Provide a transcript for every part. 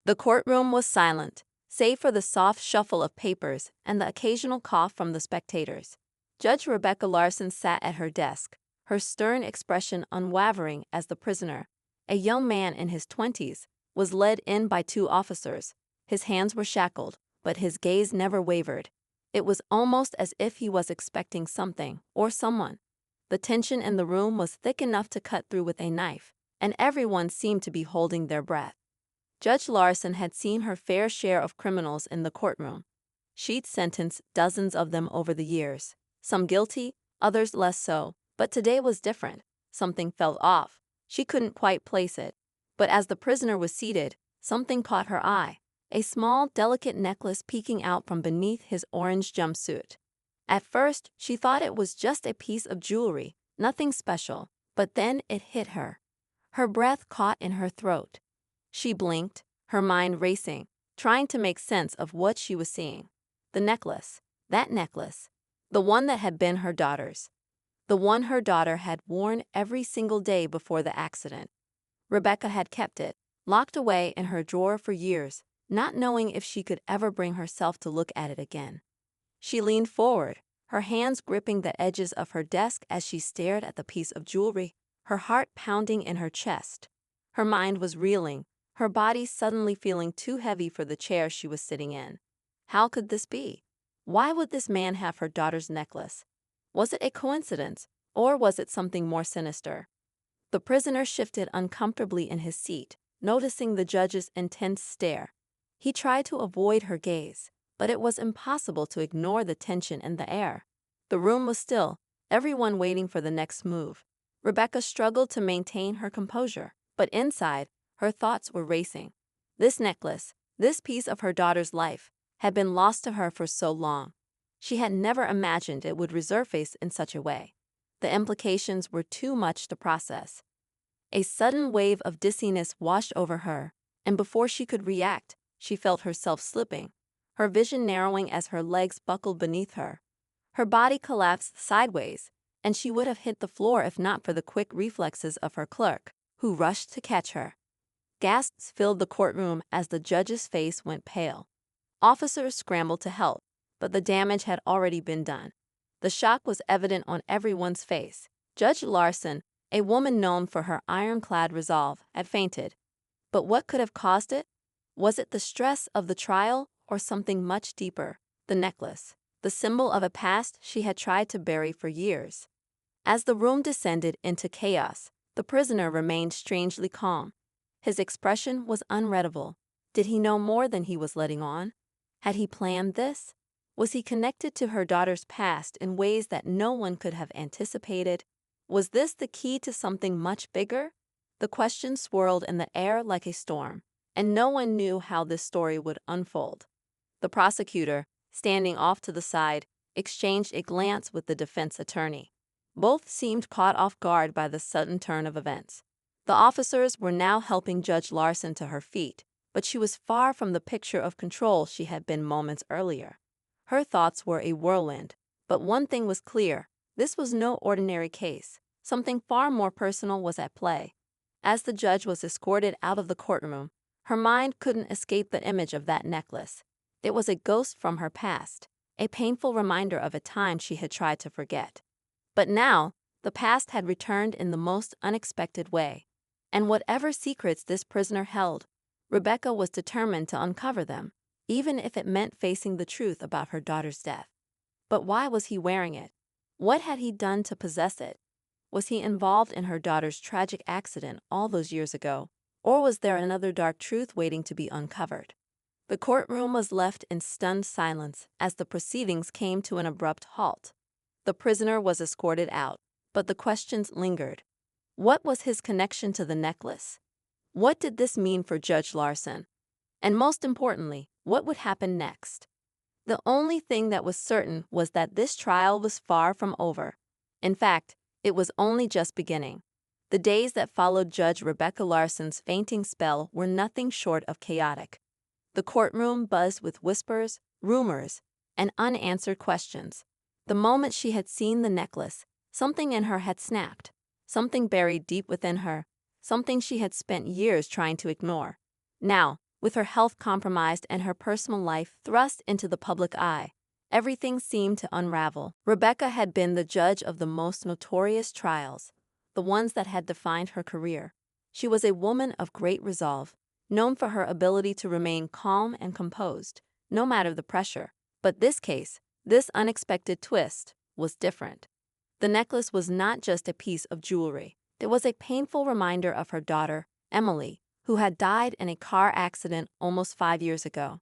The courtroom was silent, save for the soft shuffle of papers and the occasional cough from the spectators. Judge Rebecca Larson sat at her desk, her stern expression unwavering as the prisoner, a young man in his 20s, was led in by two officers. His hands were shackled, but his gaze never wavered. It was almost as if he was expecting something or someone. The tension in the room was thick enough to cut through with a knife, and everyone seemed to be holding their breath. Judge Larson had seen her fair share of criminals in the courtroom. She'd sentenced dozens of them over the years, some guilty, others less so, but today was different. Something felt off. She couldn't quite place it. But as the prisoner was seated, something caught her eye, a small, delicate necklace peeking out from beneath his orange jumpsuit. At first, she thought it was just a piece of jewelry, nothing special, but then it hit her. Her breath caught in her throat. She blinked, her mind racing, trying to make sense of what she was seeing. The necklace, that necklace, the one that had been her daughter's. The one her daughter had worn every single day before the accident. Rebecca had kept it, locked away in her drawer for years, not knowing if she could ever bring herself to look at it again. She leaned forward, her hands gripping the edges of her desk as she stared at the piece of jewelry, her heart pounding in her chest. Her mind was reeling, her body suddenly feeling too heavy for the chair she was sitting in. How could this be? Why would this man have her daughter's necklace? Was it a coincidence, or was it something more sinister? The prisoner shifted uncomfortably in his seat, noticing the judge's intense stare. He tried to avoid her gaze, but it was impossible to ignore the tension in the air. The room was still, everyone waiting for the next move. Rebecca struggled to maintain her composure, but inside, her thoughts were racing. This necklace, this piece of her daughter's life, had been lost to her for so long. She had never imagined it would resurface in such a way. The implications were too much to process. A sudden wave of dizziness washed over her, and before she could react, she felt herself slipping, her vision narrowing as her legs buckled beneath her. Her body collapsed sideways, and she would have hit the floor if not for the quick reflexes of her clerk, who rushed to catch her. Gasps filled the courtroom as the judge's face went pale. Officers scrambled to help, but the damage had already been done. The shock was evident on everyone's face. Judge Larson, a woman known for her ironclad resolve, had fainted. But what could have caused it? Was it the stress of the trial or something much deeper? The necklace, the symbol of a past she had tried to bury for years. As the room descended into chaos, the prisoner remained strangely calm. His expression was unreadable. Did he know more than he was letting on? Had he planned this? Was he connected to her daughter's past in ways that no one could have anticipated? Was this the key to something much bigger? The question swirled in the air like a storm, and no one knew how this story would unfold. The prosecutor, standing off to the side, exchanged a glance with the defense attorney. Both seemed caught off guard by the sudden turn of events. The officers were now helping Judge Larson to her feet, but she was far from the picture of control she had been moments earlier. Her thoughts were a whirlwind, but one thing was clear: this was no ordinary case. Something far more personal was at play. As the judge was escorted out of the courtroom, her mind couldn't escape the image of that necklace. It was a ghost from her past, a painful reminder of a time she had tried to forget. But now, the past had returned in the most unexpected way. And whatever secrets this prisoner held, Rebecca was determined to uncover them, even if it meant facing the truth about her daughter's death. But why was he wearing it? What had he done to possess it? Was he involved in her daughter's tragic accident all those years ago, or was there another dark truth waiting to be uncovered? The courtroom was left in stunned silence as the proceedings came to an abrupt halt. The prisoner was escorted out, but the questions lingered. What was his connection to the necklace? What did this mean for Judge Larson? And most importantly, what would happen next? The only thing that was certain was that this trial was far from over. In fact, it was only just beginning. The days that followed Judge Rebecca Larson's fainting spell were nothing short of chaotic. The courtroom buzzed with whispers, rumors, and unanswered questions. The moment she had seen the necklace, something in her had snapped, something buried deep within her, something she had spent years trying to ignore. Now, With her health compromised and her personal life thrust into the public eye, everything seemed to unravel. Rebecca had been the judge of the most notorious trials, the ones that had defined her career. She was a woman of great resolve, known for her ability to remain calm and composed, no matter the pressure. But this case, this unexpected twist, was different. The necklace was not just a piece of jewelry. It was a painful reminder of her daughter, Emily, who had died in a car accident almost 5 years ago.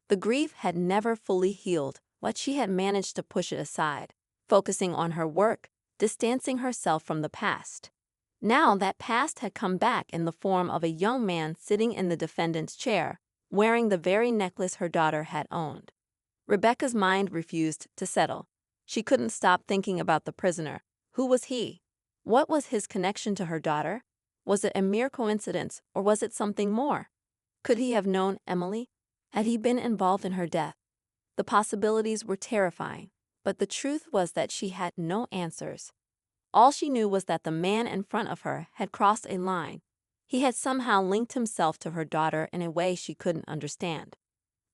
The grief had never fully healed, but she had managed to push it aside, focusing on her work, distancing herself from the past. Now that past had come back in the form of a young man sitting in the defendant's chair, wearing the very necklace her daughter had owned. Rebecca's mind refused to settle. She couldn't stop thinking about the prisoner. Who was he? What was his connection to her daughter? Was it a mere coincidence, or was it something more? Could he have known Emily? Had he been involved in her death? The possibilities were terrifying, but the truth was that she had no answers. All she knew was that the man in front of her had crossed a line. He had somehow linked himself to her daughter in a way she couldn't understand.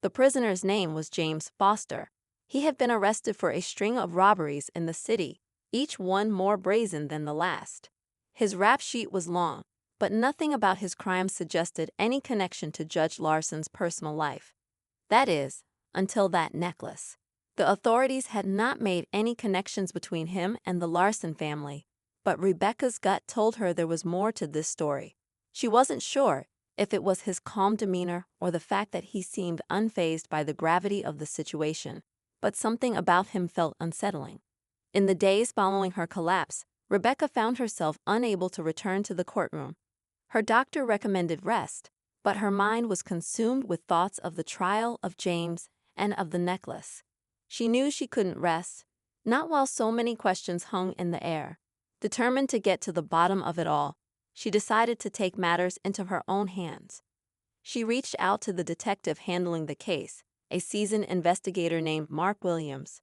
The prisoner's name was James Foster. He had been arrested for a string of robberies in the city, each one more brazen than the last. His rap sheet was long, but nothing about his crimes suggested any connection to Judge Larson's personal life. That is, until that necklace. The authorities had not made any connections between him and the Larson family, but Rebecca's gut told her there was more to this story. She wasn't sure if it was his calm demeanor or the fact that he seemed unfazed by the gravity of the situation, but something about him felt unsettling. In the days following her collapse, Rebecca found herself unable to return to the courtroom. Her doctor recommended rest, but her mind was consumed with thoughts of the trial of James and of the necklace. She knew she couldn't rest, not while so many questions hung in the air. Determined to get to the bottom of it all, she decided to take matters into her own hands. She reached out to the detective handling the case, a seasoned investigator named Mark Williams.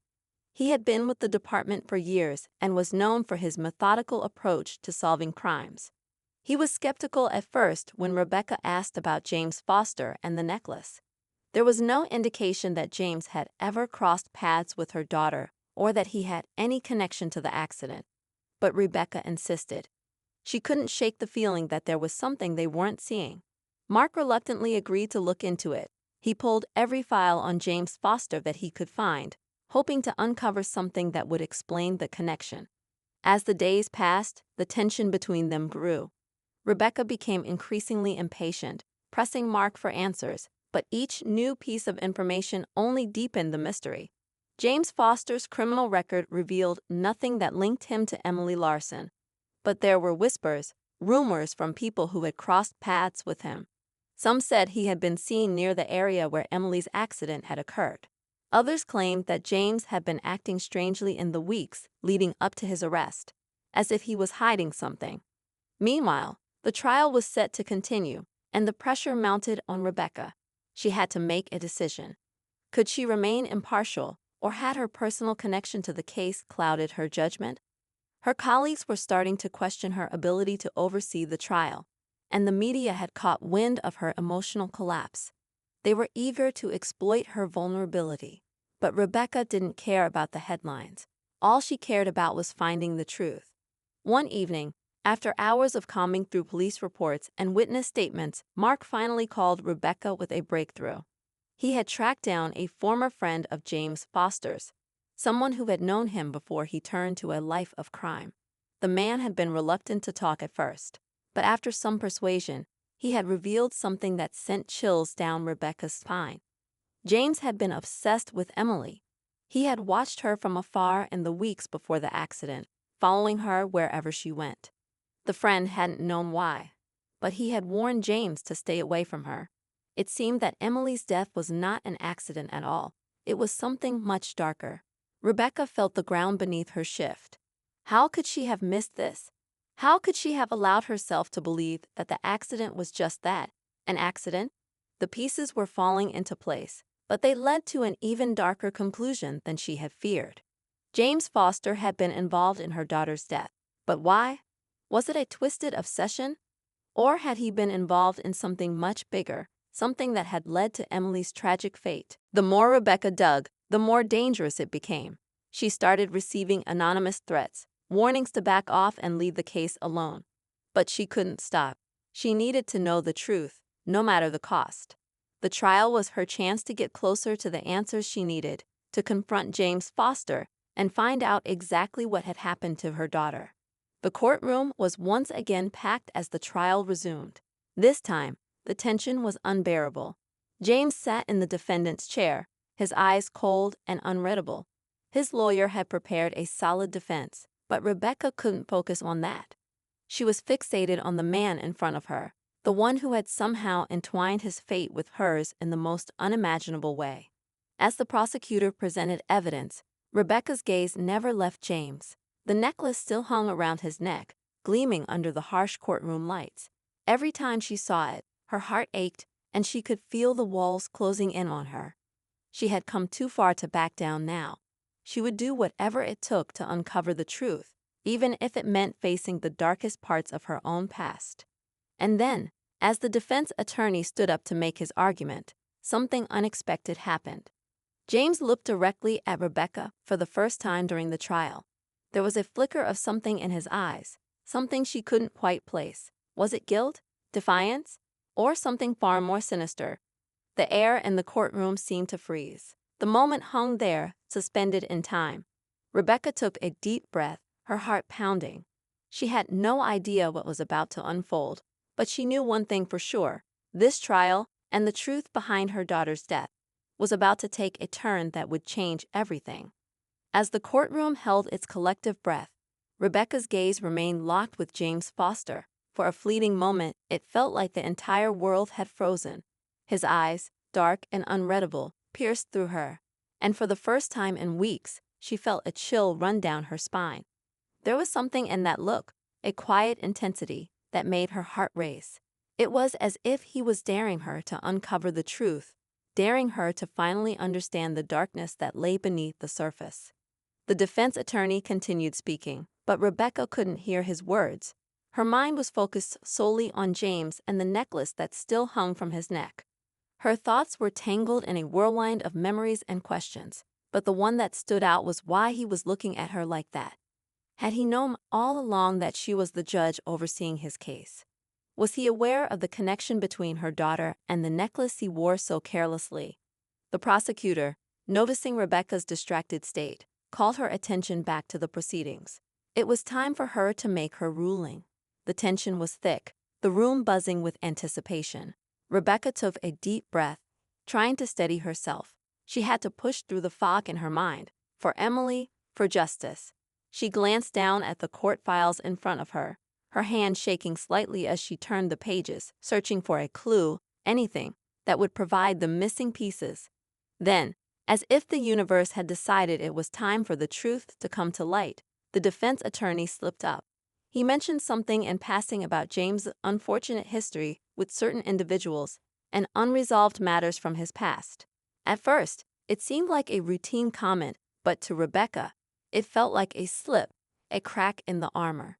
He had been with the department for years and was known for his methodical approach to solving crimes. He was skeptical at first when Rebecca asked about James Foster and the necklace. There was no indication that James had ever crossed paths with her daughter or that he had any connection to the accident. But Rebecca insisted. She couldn't shake the feeling that there was something they weren't seeing. Mark reluctantly agreed to look into it. He pulled every file on James Foster that he could find, hoping to uncover something that would explain the connection. As the days passed, the tension between them grew. Rebecca became increasingly impatient, pressing Mark for answers, but each new piece of information only deepened the mystery. James Foster's criminal record revealed nothing that linked him to Emily Larson, but there were whispers, rumors from people who had crossed paths with him. Some said he had been seen near the area where Emily's accident had occurred. Others claimed that James had been acting strangely in the weeks leading up to his arrest, as if he was hiding something. Meanwhile, the trial was set to continue, and the pressure mounted on Rebecca. She had to make a decision. Could she remain impartial, or had her personal connection to the case clouded her judgment? Her colleagues were starting to question her ability to oversee the trial, and the media had caught wind of her emotional collapse. They were eager to exploit her vulnerability, but Rebecca didn't care about the headlines. All she cared about was finding the truth. One evening, after hours of combing through police reports and witness statements, Mark finally called Rebecca with a breakthrough. He had tracked down a former friend of James Foster's, someone who had known him before he turned to a life of crime. The man had been reluctant to talk at first, but after some persuasion, he had revealed something that sent chills down Rebecca's spine. James had been obsessed with Emily. He had watched her from afar in the weeks before the accident, following her wherever she went. The friend hadn't known why, but he had warned James to stay away from her. It seemed that Emily's death was not an accident at all. It was something much darker. Rebecca felt the ground beneath her shift. How could she have missed this? How could she have allowed herself to believe that the accident was just that, an accident? The pieces were falling into place, but they led to an even darker conclusion than she had feared. James Foster had been involved in her daughter's death. But why? Was it a twisted obsession? Or had he been involved in something much bigger, something that had led to Emily's tragic fate. The more Rebecca dug, the more dangerous it became. She started receiving anonymous threats, warnings to back off and leave the case alone. But she couldn't stop. She needed to know the truth, no matter the cost. The trial was her chance to get closer to the answers she needed, to confront James Foster and find out exactly what had happened to her daughter. The courtroom was once again packed as the trial resumed. This time, the tension was unbearable. James sat in the defendant's chair, his eyes cold and unreadable. His lawyer had prepared a solid defense, but Rebecca couldn't focus on that. She was fixated on the man in front of her, the one who had somehow entwined his fate with hers in the most unimaginable way. As the prosecutor presented evidence, Rebecca's gaze never left James. The necklace still hung around his neck, gleaming under the harsh courtroom lights. Every time she saw it, her heart ached, and she could feel the walls closing in on her. She had come too far to back down now. She would do whatever it took to uncover the truth, even if it meant facing the darkest parts of her own past. And then, as the defense attorney stood up to make his argument, something unexpected happened. James looked directly at Rebecca for the first time during the trial. There was a flicker of something in his eyes, something she couldn't quite place. Was it guilt, defiance, or something far more sinister? The air in the courtroom seemed to freeze. The moment hung there, suspended in time. Rebecca took a deep breath, her heart pounding. She had no idea what was about to unfold, but she knew one thing for sure. This trial, and the truth behind her daughter's death, was about to take a turn that would change everything. As the courtroom held its collective breath, Rebecca's gaze remained locked with James Foster. For a fleeting moment, it felt like the entire world had frozen. His eyes, dark and unreadable, pierced through her, and for the first time in weeks, she felt a chill run down her spine. There was something in that look, a quiet intensity, that made her heart race. It was as if he was daring her to uncover the truth, daring her to finally understand the darkness that lay beneath the surface. The defense attorney continued speaking, but Rebecca couldn't hear his words. Her mind was focused solely on James and the necklace that still hung from his neck. Her thoughts were tangled in a whirlwind of memories and questions, but the one that stood out was why he was looking at her like that. Had he known all along that she was the judge overseeing his case? Was he aware of the connection between her daughter and the necklace he wore so carelessly? The prosecutor, noticing Rebecca's distracted state, called her attention back to the proceedings. It was time for her to make her ruling. The tension was thick, the room buzzing with anticipation. Rebecca took a deep breath, trying to steady herself. She had to push through the fog in her mind. For Emily, for justice. She glanced down at the court files in front of her, her hand shaking slightly as she turned the pages, searching for a clue, anything, that would provide the missing pieces. Then, as if the universe had decided it was time for the truth to come to light, the defense attorney slipped up. He mentioned something in passing about James' unfortunate history with certain individuals and unresolved matters from his past. At first, it seemed like a routine comment, but to Rebecca, it felt like a slip, a crack in the armor.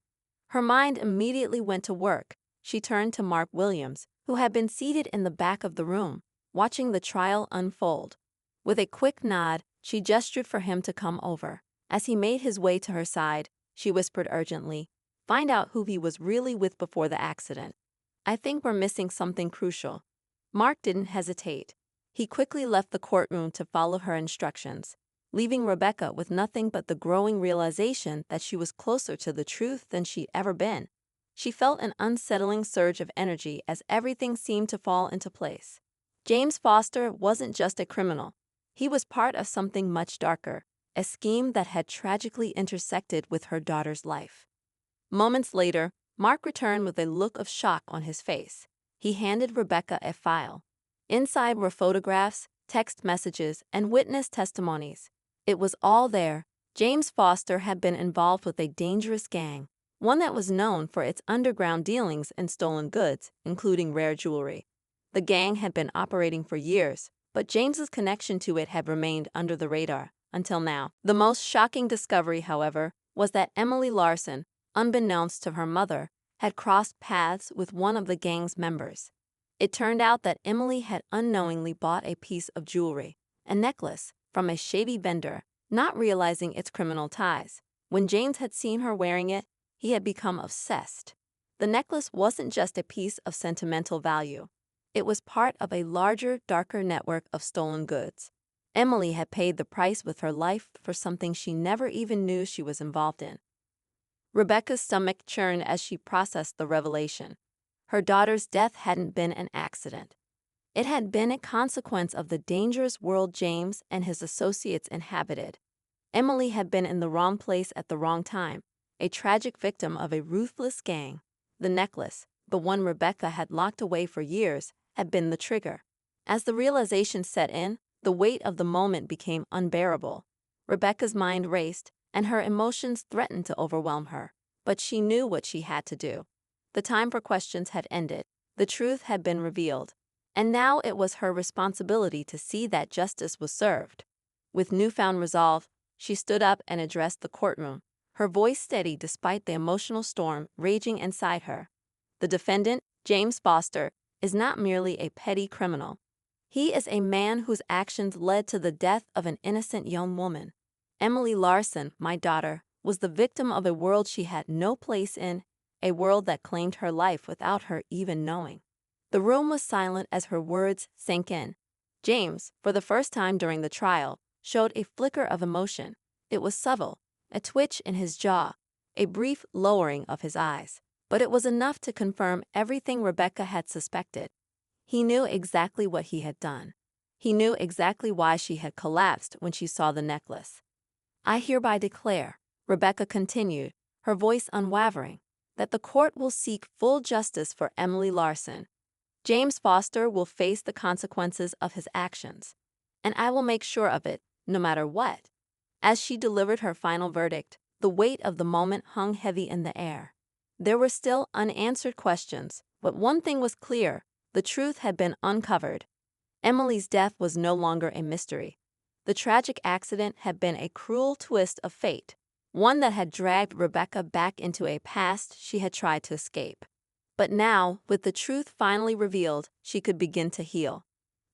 Her mind immediately went to work. She turned to Mark Williams, who had been seated in the back of the room, watching the trial unfold. With a quick nod, she gestured for him to come over. As he made his way to her side, she whispered urgently, "Find out who he was really with before the accident. I think we're missing something crucial." Mark didn't hesitate. He quickly left the courtroom to follow her instructions, leaving Rebecca with nothing but the growing realization that she was closer to the truth than she'd ever been. She felt an unsettling surge of energy as everything seemed to fall into place. James Foster wasn't just a criminal. He was part of something much darker, a scheme that had tragically intersected with her daughter's life. Moments later, Mark returned with a look of shock on his face. He handed Rebecca a file. Inside were photographs, text messages, and witness testimonies. It was all there. James Foster had been involved with a dangerous gang, one that was known for its underground dealings in stolen goods, including rare jewelry. The gang had been operating for years, but James's connection to it had remained under the radar until now. The most shocking discovery, however, was that Emily Larson, unbeknownst to her mother, had crossed paths with one of the gang's members. It turned out that Emily had unknowingly bought a piece of jewelry, a necklace, from a shady vendor, not realizing its criminal ties. When James had seen her wearing it, he had become obsessed. The necklace wasn't just a piece of sentimental value. It was part of a larger, darker network of stolen goods. Emily had paid the price with her life for something she never even knew she was involved in. Rebecca's stomach churned as she processed the revelation. Her daughter's death hadn't been an accident. It had been a consequence of the dangerous world James and his associates inhabited. Emily had been in the wrong place at the wrong time, a tragic victim of a ruthless gang. The necklace, the one Rebecca had locked away for years, had been the trigger. As the realization set in, the weight of the moment became unbearable. Rebecca's mind raced, and her emotions threatened to overwhelm her. But she knew what she had to do. The time for questions had ended. The truth had been revealed. And now it was her responsibility to see that justice was served. With newfound resolve, she stood up and addressed the courtroom, her voice steady despite the emotional storm raging inside her. The defendant, James Foster, is not merely a petty criminal. He is a man whose actions led to the death of an innocent young woman. Emily Larson, my daughter, was the victim of a world she had no place in, a world that claimed her life without her even knowing. The room was silent as her words sank in. James, for the first time during the trial, showed a flicker of emotion. It was subtle, a twitch in his jaw, a brief lowering of his eyes. But it was enough to confirm everything Rebecca had suspected. He knew exactly what he had done. He knew exactly why she had collapsed when she saw the necklace. I hereby declare, Rebecca continued, her voice unwavering, that the court will seek full justice for Emily Larson. James Foster will face the consequences of his actions, and I will make sure of it, no matter what. As she delivered her final verdict, the weight of the moment hung heavy in the air. There were still unanswered questions, but one thing was clear: the truth had been uncovered. Emily's death was no longer a mystery. The tragic accident had been a cruel twist of fate, one that had dragged Rebecca back into a past she had tried to escape. But now, with the truth finally revealed, she could begin to heal.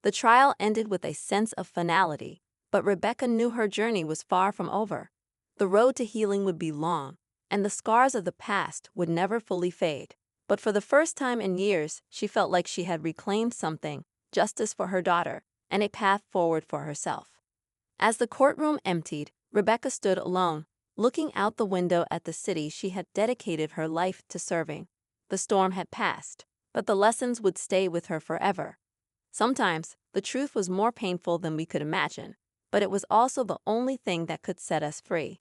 The trial ended with a sense of finality, but Rebecca knew her journey was far from over. The road to healing would be long, and the scars of the past would never fully fade. But for the first time in years, she felt like she had reclaimed something: justice for her daughter, and a path forward for herself. As the courtroom emptied, Rebecca stood alone, looking out the window at the city she had dedicated her life to serving. The storm had passed, but the lessons would stay with her forever. Sometimes, the truth was more painful than we could imagine, but it was also the only thing that could set us free.